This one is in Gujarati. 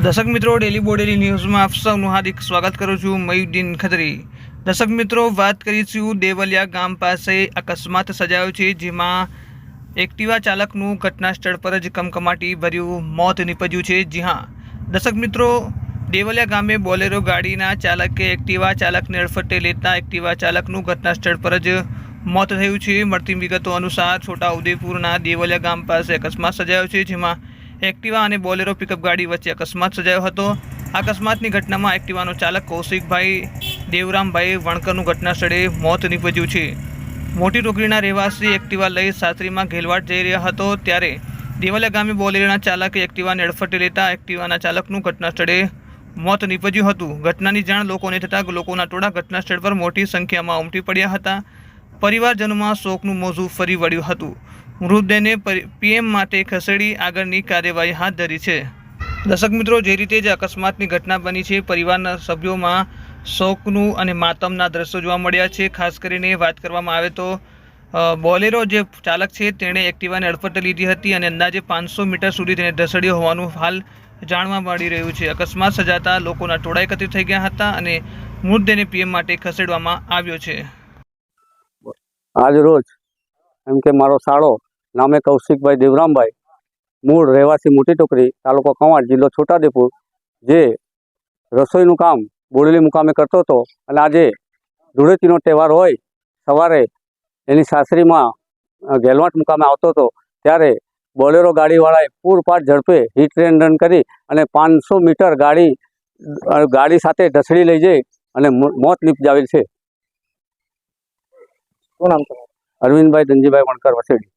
દર્શક મિત્રો, ડેલી બોડેલી ન્યૂઝમાં આપ સૌનું હાર્દિક સ્વાગત કરું છું. મયુદ્દીન ખત્રી. દર્શક મિત્રો, વાત કરીશું દેવલિયા ગામ પાસે અકસ્માત સર્જાયો છે, જેમાં એક્ટિવા ચાલકનું ઘટના સ્થળ પર જ કમકમાટી ભર્યું મોત નીપજ્યું છે. જી હા દર્શક મિત્રો, દેવલિયા ગામે બોલેરો ગાડીના ચાલકે એક્ટિવા ચાલકને અડફટે લેતા એક્ટિવા ચાલકનું ઘટના સ્થળ પર જ મોત થયું છે. મળતી વિગતો અનુસાર છોટાઉદેપુરના દેવલિયા ગામ પાસે અકસ્માત સર્જાયો છે, જેમાં એક્ટિવા અને બોલેરો પિકઅપ ગાડી વચ્ચે અકસ્માત સર્જાયો હતો. અકસ્માતની ઘટનામાં એક્ટિવાનો ચાલક કૌશિકભાઈ દેવરામભાઈ વણકરનું ઘટના સ્થળે મોત નીપજ્યું છે. મોટી ટોકરીના રહેવાસી એક્ટિવા લઈ સાસરીમાં ઘેલવાડ જઈ રહ્યા હતો, ત્યારે દેવલિયા ગામે બોલેરોના ચાલકે એક્ટિવાને અડફટે લેતા એક્ટિવાના ચાલકનું ઘટના સ્થળે મોત નીપજ્યું હતું. ઘટનાની જાણ લોકોને થતાં લોકોના ટોળા ઘટના સ્થળ પર મોટી સંખ્યામાં ઉમટી પડ્યા હતા. પરિવારજનોમાં શોકનું મોજું ફરી વળ્યું હતું. મૃતદેહને પીએમ માટે ખસેડી આગળની કાર્યવાહી હાથ ધરી છે. દર્શક મિત્રો, જે રીતે જ અકસ્માતની ઘટના બની છે, પરિવારના સભ્યોમાં શોકનું અને માતમના દ્રશ્યો જોવા મળ્યા છે. ખાસ કરીને વાત કરવામાં આવે તો બોલેરો જે ચાલક છે તેણે એક્ટિવાને અડફટે લીધી હતી અને અંદાજે 500 મીટર સુધી તેને ઢસડ્યો હોવાનું હાલ જાણવા મળી રહ્યું છે. અકસ્માત સર્જાતા લોકોના ટોળા એકત્રિત થઈ ગયા હતા અને મૃતદેહને પીએમ માટે ખસેડવામાં આવ્યો છે. આજ રોજ એમ કે મારો સાળો નામે કૌશિકભાઈ દેવરામભાઈ, મૂળ રહેવાસી મોટી ટોકરી, તાલુકો કવાંટ, જિલ્લો છોટાઉદેપુર, જે રસોઈનું કામ બોડેલી મુકામે કરતો હતો અને આજે ધૂળેટીનો તહેવાર હોય, સવારે એની સાસરીમાં ઘેલવાટ મુકામે આવતો હતો, ત્યારે બોલેરો ગાડીવાળાએ પૂરપાટ ઝડપે હિટ એન્ડ રન કરી અને 500 મીટર ગાડી સાથે ઢસડી લઈ જઈ અને મોત નિપજાવેલ છે. શું નામ તમારું? અરવિંદભાઈ ધનજીભાઈ વણકર વસેડી.